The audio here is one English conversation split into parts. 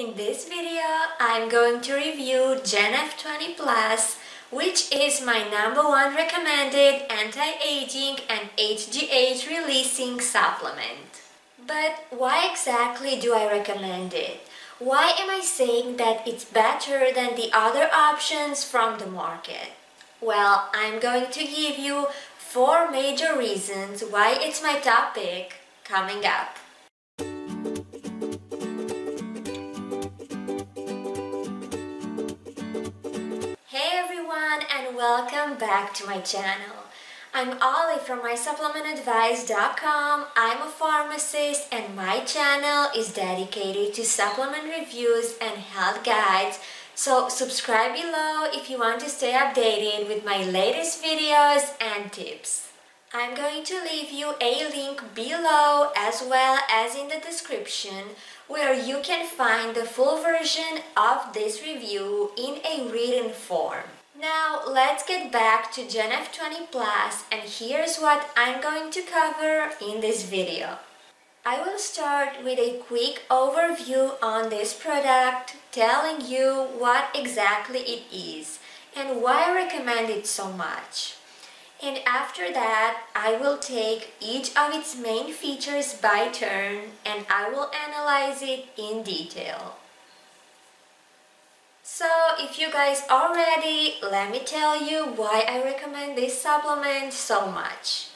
In this video, I'm going to review GenF20 Plus, which is my #1 recommended anti-aging and HGH releasing supplement. But why exactly do I recommend it? Why am I saying that it's better than the other options from the market? Well, I'm going to give you 4 major reasons why it's my top pick coming up. Hey everyone, and welcome back to my channel. I'm Ollie from mysupplementadvice.com. I'm a pharmacist and my channel is dedicated to supplement reviews and health guides. So subscribe below if you want to stay updated with my latest videos and tips. I'm going to leave you a link below as well as in the description where you can find the full version of this review in a written form. Now let's get back to GenF20 Plus, and here's what I'm going to cover in this video. I will start with a quick overview on this product, telling you what exactly it is and why I recommend it so much. And after that, I will take each of its main features by turn and I will analyze it in detail. So, if you guys are ready, let me tell you why I recommend this supplement so much.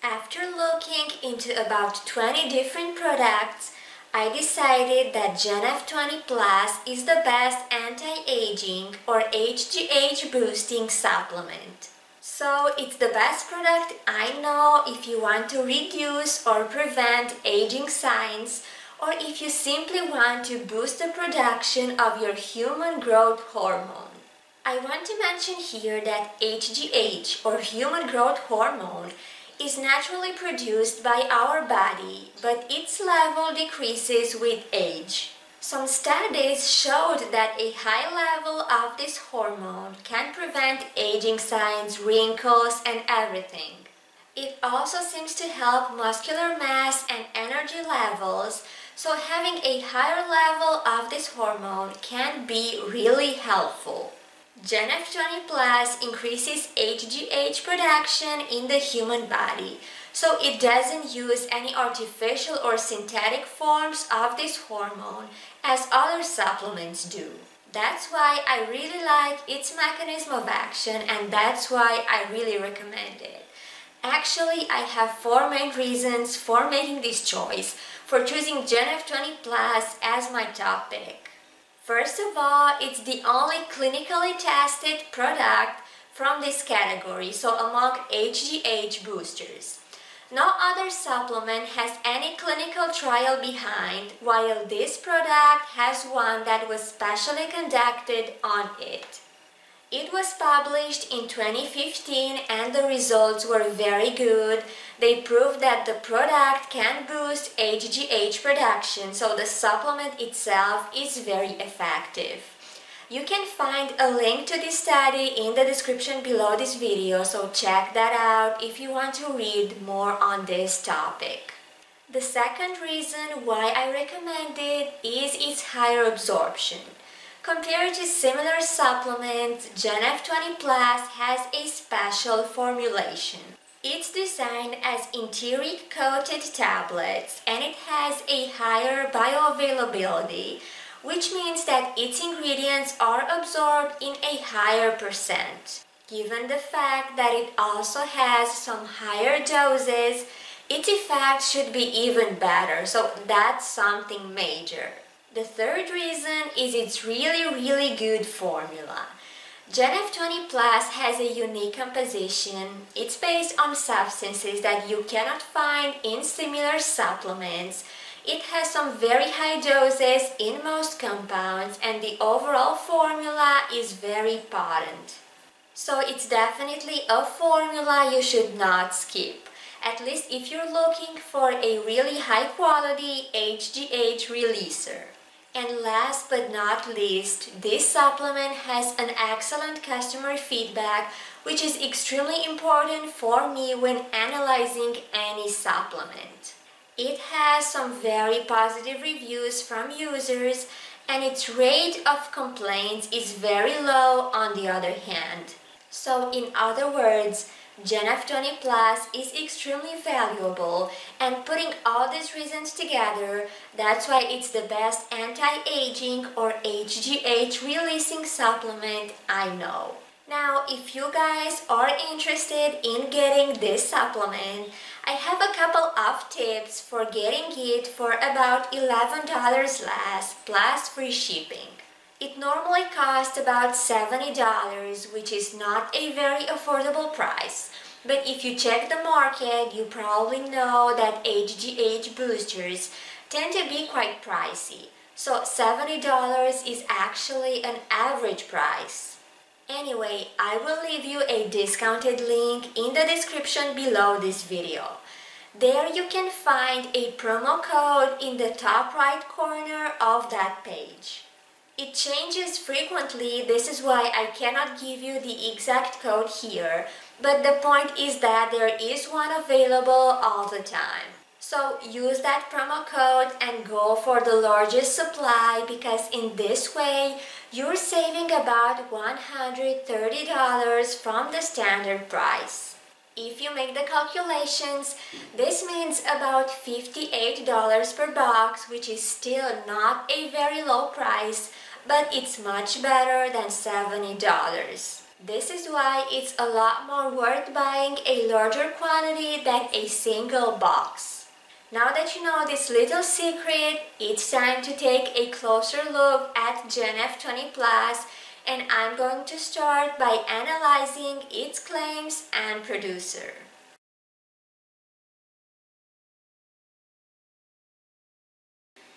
After looking into about 20 different products, I decided that GenF20 Plus is the best anti-aging or HGH boosting supplement. So it's the best product I know if you want to reduce or prevent aging signs, or if you simply want to boost the production of your human growth hormone. I want to mention here that HGH or human growth hormone is naturally produced by our body, but its level decreases with age. Some studies showed that a high level of this hormone can prevent aging signs, wrinkles, and everything. It also seems to help muscular mass and energy levels, so having a higher level of this hormone can be really helpful. GenF20 Plus increases HGH production in the human body, so it doesn't use any artificial or synthetic forms of this hormone as other supplements do. That's why I really like its mechanism of action, and that's why I really recommend it. Actually, I have 4 main reasons for making this choice, for choosing GenF20 Plus as my top pick. First of all, it's the only clinically tested product from this category, so among HGH boosters. No other supplement has any clinical trial behind, while this product has one that was specially conducted on it. It was published in 2015 and the results were very good. They proved that the product can boost HGH production, so the supplement itself is very effective. You can find a link to this study in the description below this video, so check that out if you want to read more on this topic. The second reason why I recommend it is its higher absorption. Compared to similar supplements, GenF20 Plus has a special formulation. It's designed as enteric-coated tablets and it has a higher bioavailability, which means that its ingredients are absorbed in a higher percent. Given the fact that it also has some higher doses, its effect should be even better, so that's something major. The third reason is its really good formula. GenF20 Plus has a unique composition. It's based on substances that you cannot find in similar supplements. It has some very high doses in most compounds and the overall formula is very potent. So it's definitely a formula you should not skip, at least if you're looking for a really high quality HGH releaser. And last but not least, this supplement has an excellent customer feedback, which is extremely important for me when analyzing any supplement. It has some very positive reviews from users, and its rate of complaints is very low on the other hand. So in other words, GenF20 Plus is extremely valuable, and putting all these reasons together, that's why it's the best anti-aging or HGH releasing supplement I know. Now, if you guys are interested in getting this supplement, I have a couple of tips for getting it for about $11 less plus free shipping. It normally costs about $70, which is not a very affordable price. But if you check the market, you probably know that HGH boosters tend to be quite pricey. So $70 is actually an average price. Anyway, I will leave you a discounted link in the description below this video. There you can find a promo code in the top right corner of that page. It changes frequently, this is why I cannot give you the exact code here, but the point is that there is one available all the time. So use that promo code and go for the largest supply, because in this way you're saving about $130 from the standard price. If you make the calculations, this means about $58 per box, which is still not a very low price, but it's much better than $70. This is why it's a lot more worth buying a larger quantity than a single box. Now that you know this little secret, it's time to take a closer look at GenF20 Plus, and I'm going to start by analyzing its claims and producer.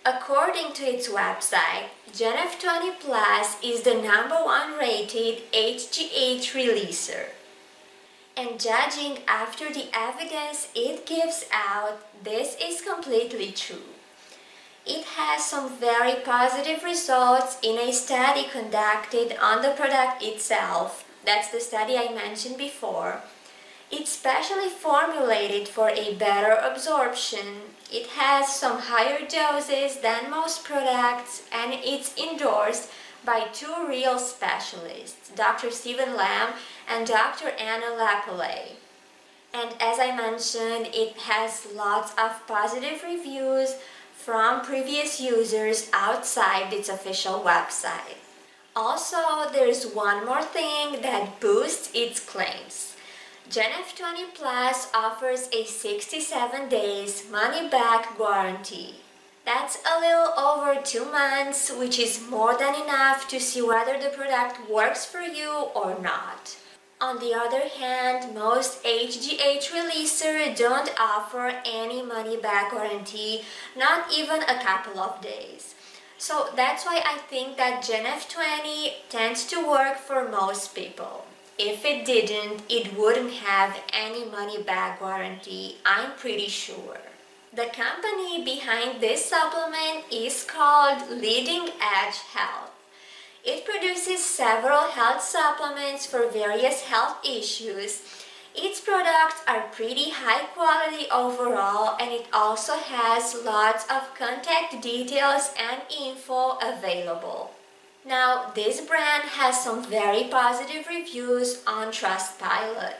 According to its website, GenF20 Plus is the #1 rated HGH releaser. And judging after the evidence it gives out, this is completely true. It has some very positive results in a study conducted on the product itself. That's the study I mentioned before. It's specially formulated for a better absorption. It has some higher doses than most products, and it's endorsed by two real specialists, Dr. Stephen Lamb and Dr. Anna Lapalais. And as I mentioned, it has lots of positive reviews from previous users outside its official website. Also, there's one more thing that boosts its claims. GenF20 Plus offers a 67 days money-back guarantee. That's a little over 2 months, which is more than enough to see whether the product works for you or not. On the other hand, most HGH releasers don't offer any money-back guarantee, not even a couple of days. So that's why I think that GenF20 tends to work for most people. If it didn't, it wouldn't have any money-back guarantee, I'm pretty sure. The company behind this supplement is called Leading Edge Health. It produces several health supplements for various health issues. Its products are pretty high quality overall, and it also has lots of contact details and info available. Now, this brand has some very positive reviews on Trustpilot.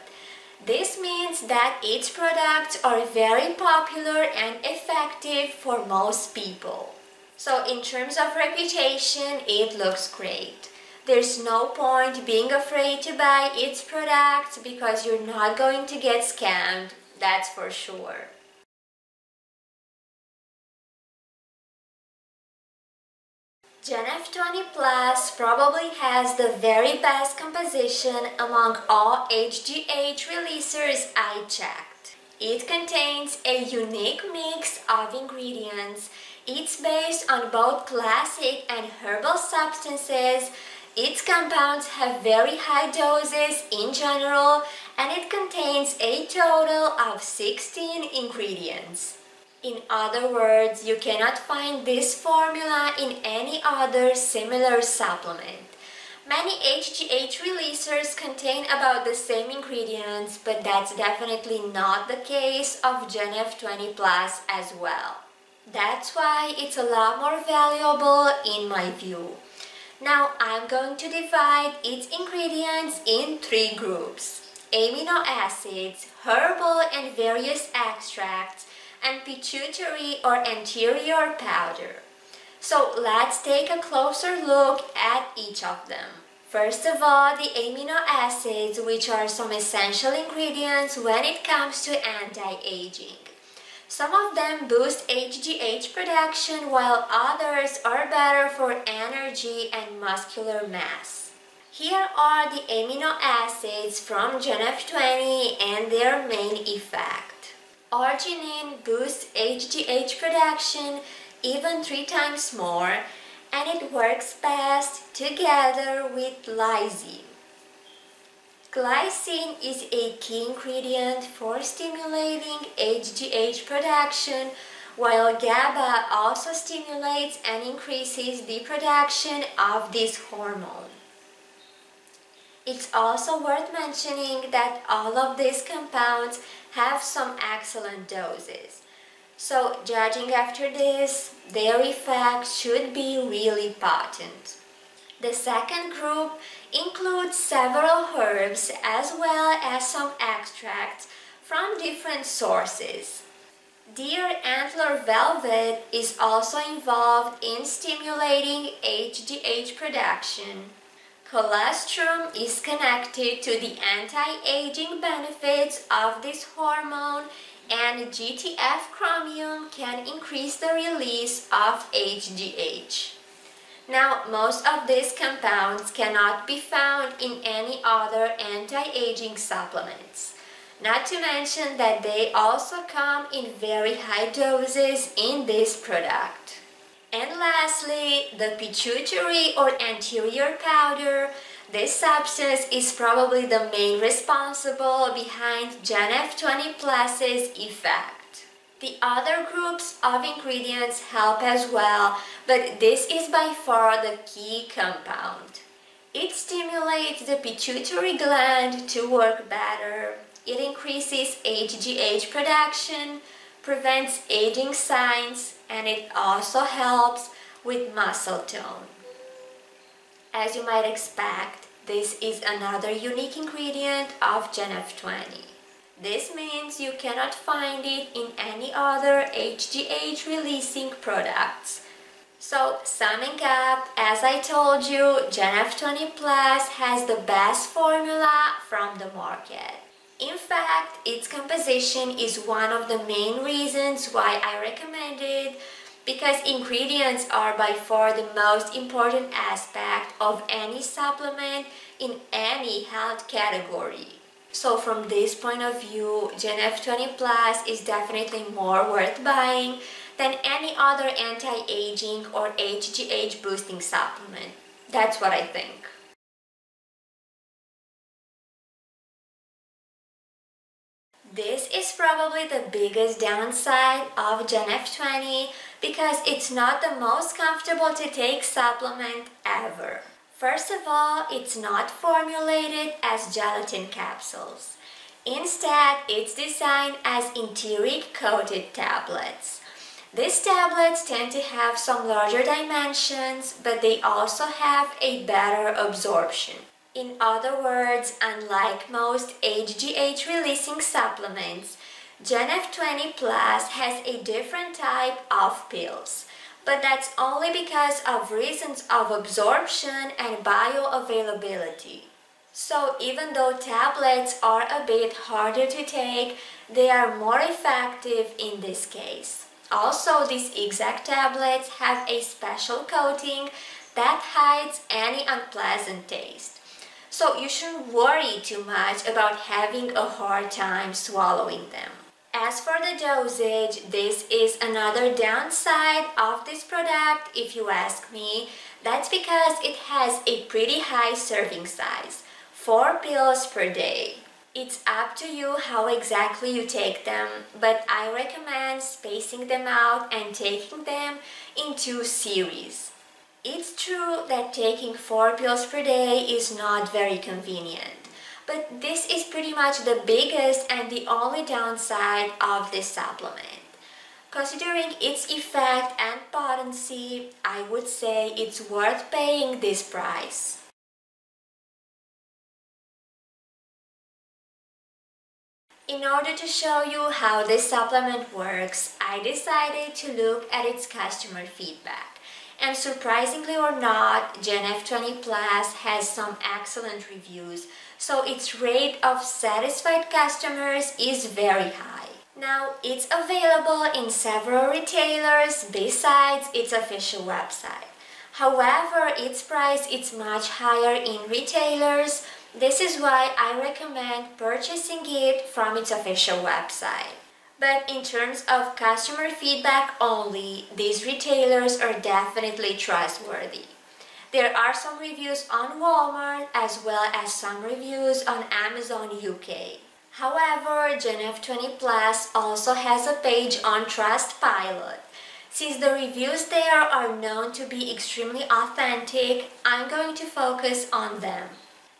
This means that its products are very popular and effective for most people. So in terms of reputation, it looks great. There's no point being afraid to buy its products because you're not going to get scammed, that's for sure. GenF20 Plus probably has the very best composition among all HGH releasers I checked. It contains a unique mix of ingredients. It's based on both classic and herbal substances. Its compounds have very high doses in general, and it contains a total of 16 ingredients. In other words, you cannot find this formula in any other similar supplement. Many HGH releasers contain about the same ingredients, but that's definitely not the case of GenF20 Plus as well. That's why it's a lot more valuable in my view. Now I'm going to divide its ingredients in 3 groups: amino acids, herbal and various extracts, and pituitary or anterior powder. So let's take a closer look at each of them. First of all, the amino acids, which are some essential ingredients when it comes to anti-aging. Some of them boost HGH production while others are better for energy and muscular mass. Here are the amino acids from GenF20 and their main effect. Arginine boosts HGH production even 3 times more, and it works best together with lysine. Glycine is a key ingredient for stimulating HGH production, while GABA also stimulates and increases the production of this hormone. It's also worth mentioning that all of these compounds have some excellent doses. So, judging after this, their effect should be really potent. The second group includes several herbs as well as some extracts from different sources. Deer antler velvet is also involved in stimulating HGH production. Colostrum is connected to the anti-aging benefits of this hormone, and GTF chromium can increase the release of HGH. Now, most of these compounds cannot be found in any other anti-aging supplements. Not to mention that they also come in very high doses in this product. And lastly, the pituitary or anterior powder. This substance is probably the main responsible behind GenF20 Plus's effect. The other groups of ingredients help as well, but this is by far the key compound. It stimulates the pituitary gland to work better, it increases HGH production, prevents aging signs, and it also helps with muscle tone. As you might expect, this is another unique ingredient of GenF20. This means you cannot find it in any other HGH releasing products. So, summing up, as I told you, GenF20 Plus has the best formula from the market. In fact, its composition is one of the main reasons why I recommend it, because ingredients are by far the most important aspect of any supplement in any health category. So from this point of view, GenF20 Plus is definitely more worth buying than any other anti-aging or HGH boosting supplement. That's what I think. This is probably the biggest downside of GenF20 because it's not the most comfortable to take supplement ever. First of all, it's not formulated as gelatin capsules. Instead, it's designed as enteric coated tablets. These tablets tend to have some larger dimensions, but they also have a better absorption. In other words, unlike most HGH releasing supplements, GenF20 Plus has a different type of pills. But that's only because of reasons of absorption and bioavailability. So even though tablets are a bit harder to take, they are more effective in this case. Also, these exact tablets have a special coating that hides any unpleasant taste. So you shouldn't worry too much about having a hard time swallowing them. As for the dosage, this is another downside of this product if you ask me. That's because it has a pretty high serving size, 4 pills per day. It's up to you how exactly you take them, but I recommend spacing them out and taking them in 2 series. It's true that taking 4 pills per day is not very convenient, but this is pretty much the biggest and the only downside of this supplement. Considering its effect and potency, I would say it's worth paying this price. In order to show you how this supplement works, I decided to look at its customer feedback. And surprisingly or not, GenF20 Plus has some excellent reviews, so its rate of satisfied customers is very high. Now, it's available in several retailers besides its official website. However, its price is much higher in retailers. This is why I recommend purchasing it from its official website. But in terms of customer feedback only, these retailers are definitely trustworthy. There are some reviews on Walmart as well as some reviews on Amazon UK. However, GenF20 Plus also has a page on Trustpilot. Since the reviews there are known to be extremely authentic, I'm going to focus on them.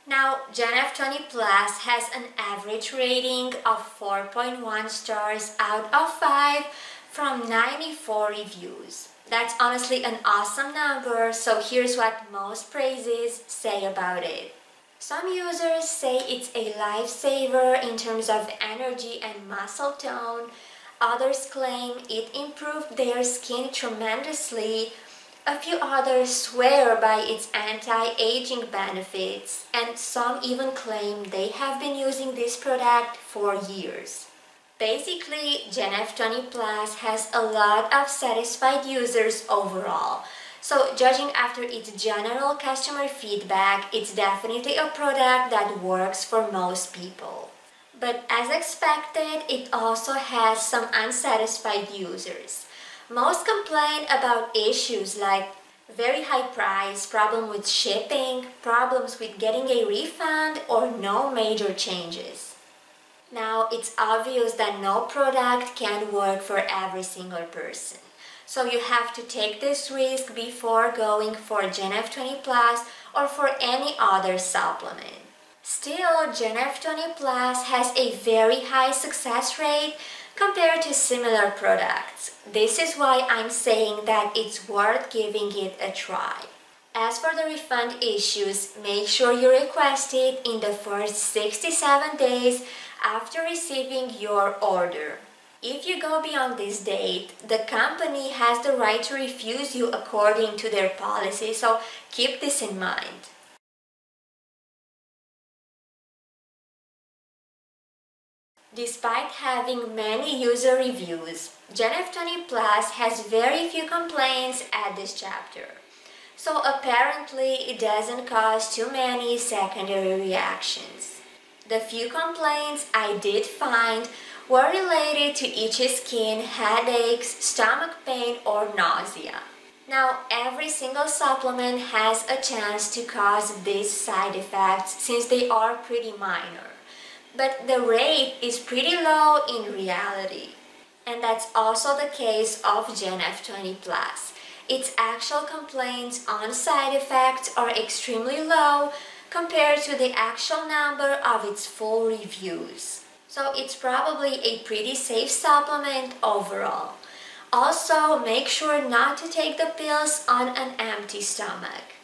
Now, GenF20 Plus has an average rating of 4.1 stars out of 5 from 94 reviews. That's honestly an awesome number, so here's what most praises say about it. Some users say it's a lifesaver in terms of energy and muscle tone. Others claim it improved their skin tremendously. A few others swear by its anti-aging benefits, and some even claim they have been using this product for years. Basically, GenF20 Plus has a lot of satisfied users overall. So, judging after its general customer feedback, it's definitely a product that works for most people. But as expected, it also has some unsatisfied users. Most complain about issues like very high price, problem with shipping, problems with getting a refund, or no major changes. Now, it's obvious that no product can work for every single person. So you have to take this risk before going for GenF20 Plus or for any other supplement. Still, GenF20 Plus has a very high success rate compared to similar products. This is why I'm saying that it's worth giving it a try. As for the refund issues, make sure you request it in the first 67 days after receiving your order. If you go beyond this date, the company has the right to refuse you according to their policy, so keep this in mind. Despite having many user reviews, GenF20 Plus has very few complaints at this chapter. So apparently it doesn't cause too many secondary reactions. The few complaints I did find were related to itchy skin, headaches, stomach pain, or nausea. Now, every single supplement has a chance to cause these side effects since they are pretty minor. But the rate is pretty low in reality. And that's also the case of GenF20 Plus. Its actual complaints on side effects are extremely low compared to the actual number of its full reviews. So it's probably a pretty safe supplement overall. Also, make sure not to take the pills on an empty stomach.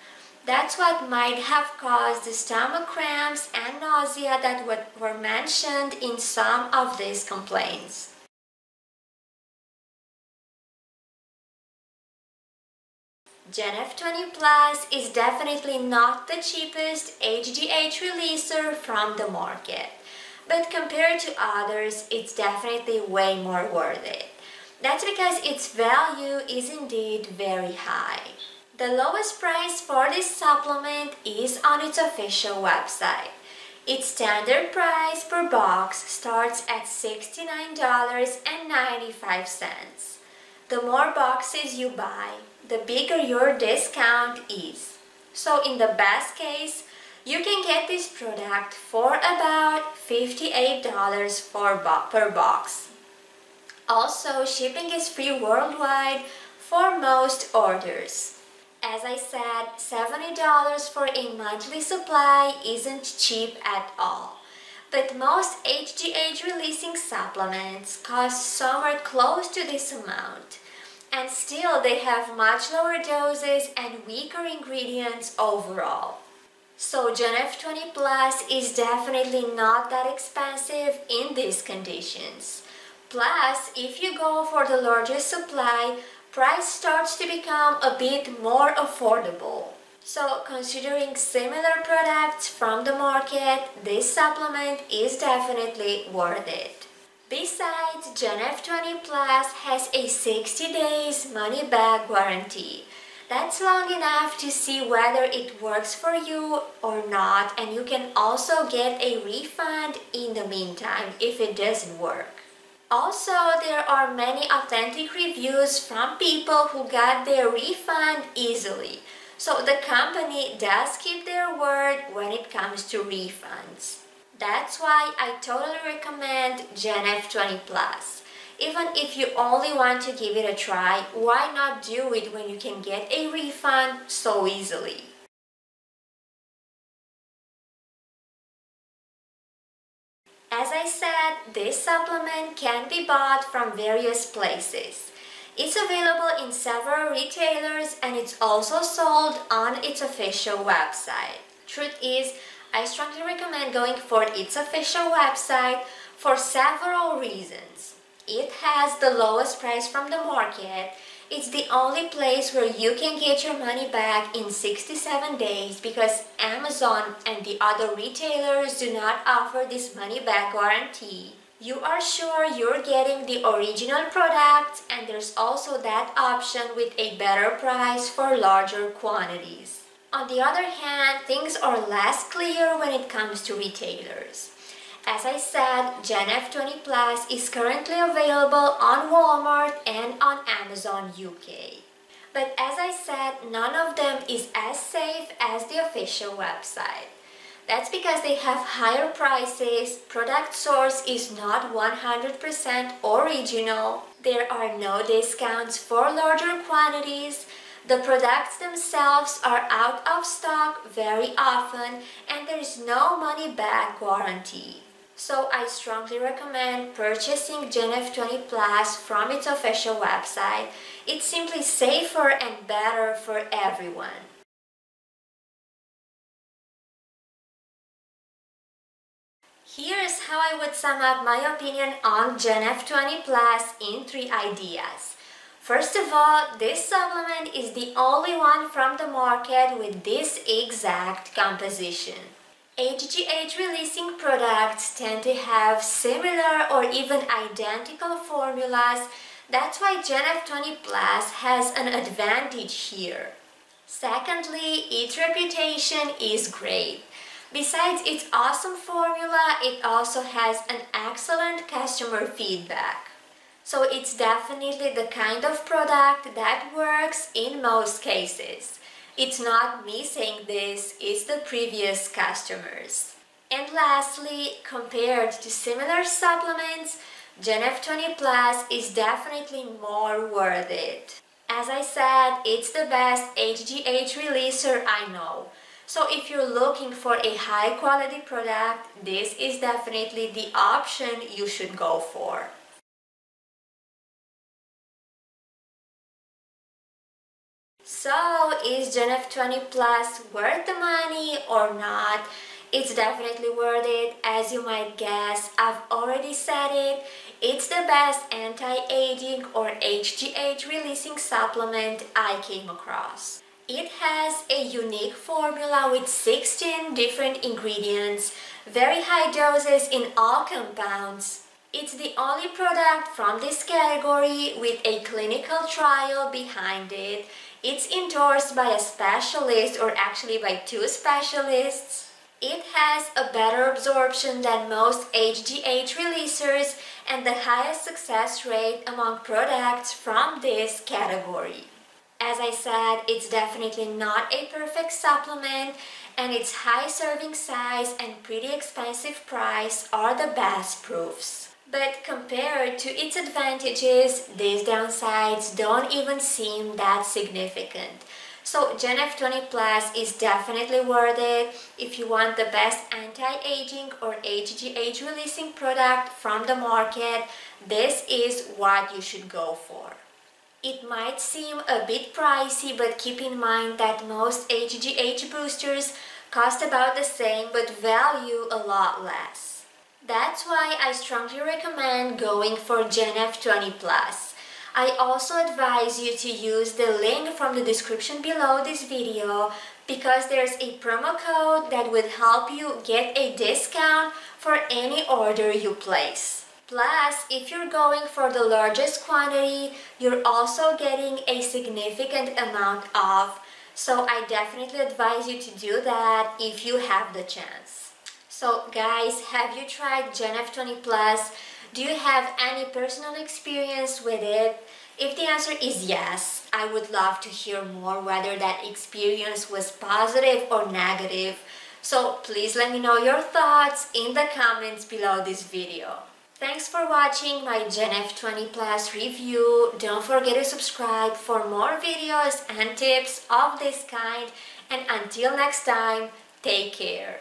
That's what might have caused the stomach cramps and nausea that were mentioned in some of these complaints. GenF20 Plus is definitely not the cheapest HGH releaser from the market, but compared to others, it's definitely way more worth it. That's because its value is indeed very high. The lowest price for this supplement is on its official website. Its standard price per box starts at $69.95. The more boxes you buy, the bigger your discount is. So in the best case, You can get this product for about $58 per box. Also, shipping is free worldwide for most orders. As I said, $70 for a monthly supply isn't cheap at all. But most HGH releasing supplements cost somewhere close to this amount. And still they have much lower doses and weaker ingredients overall. So GenF20 Plus is definitely not that expensive in these conditions. Plus, if you go for the largest supply, price starts to become a bit more affordable. So considering similar products from the market, this supplement is definitely worth it. Besides, GenF20 Plus has a 60 days money-back guarantee. That's long enough to see whether it works for you or not, and you can also get a refund in the meantime if it doesn't work. Also, there are many authentic reviews from people who got their refund easily. So the company does keep their word when it comes to refunds. That's why I totally recommend GenF20 Plus. Even if you only want to give it a try, why not do it when you can get a refund so easily? As I said, this supplement can be bought from various places. It's available in several retailers and it's also sold on its official website. Truth is, I strongly recommend going for its official website for several reasons. It has the lowest price from the market. It's the only place where you can get your money back in 67 days because Amazon and the other retailers do not offer this money back guarantee. You are sure you're getting the original product, and there's also that option with a better price for larger quantities. On the other hand, things are less clear when it comes to retailers. As I said, GenF20 Plus is currently available on Walmart and on Amazon UK. But as I said, none of them is as safe as the official website. That's because they have higher prices, product source is not 100% original, there are no discounts for larger quantities, the products themselves are out of stock very often, and there is no money back guarantee. So I strongly recommend purchasing GenF20 Plus from its official website. It's simply safer and better for everyone. Here's how I would sum up my opinion on GenF20 Plus in 3 ideas. First of all, this supplement is the only one from the market with this exact composition. HGH releasing products tend to have similar or even identical formulas. That's why GenF20 Plus has an advantage here. Secondly, its reputation is great. Besides its awesome formula, it also has an excellent customer feedback. So it's definitely the kind of product that works in most cases. It's not me saying this, it's the previous customers. And lastly, compared to similar supplements, GenF20 Plus is definitely more worth it. As I said, it's the best HGH releaser I know. So if you're looking for a high quality product, this is definitely the option you should go for. So is GenF20 Plus worth the money or not? It's definitely worth it. As you might guess, I've already said it. It's the best anti-aging or HGH releasing supplement I came across. It has a unique formula with 16 different ingredients, very high doses in all compounds. It's the only product from this category with a clinical trial behind it. It's endorsed by a specialist, or actually by 2 specialists. It has a better absorption than most HGH releasers and the highest success rate among products from this category. As I said, it's definitely not a perfect supplement, and its high serving size and pretty expensive price are the best proofs. But compared to its advantages, these downsides don't even seem that significant. So Gen F20 Plus is definitely worth it if you want the best anti-aging or age-releasing product from the market. This is what you should go for. It might seem a bit pricey, but keep in mind that most HGH boosters cost about the same but value a lot less. That's why I strongly recommend going for Gen F20 Plus. I also advise you to use the link from the description below this video because there's a promo code that will help you get a discount for any order you place. Plus, if you're going for the largest quantity, you're also getting a significant amount off. So I definitely advise you to do that if you have the chance. So guys, have you tried Gen F20 Plus? Do you have any personal experience with it? If the answer is yes, I would love to hear more whether that experience was positive or negative. So please let me know your thoughts in the comments below this video. Thanks for watching my Gen F20 Plus review. Don't forget to subscribe for more videos and tips of this kind. And until next time, take care.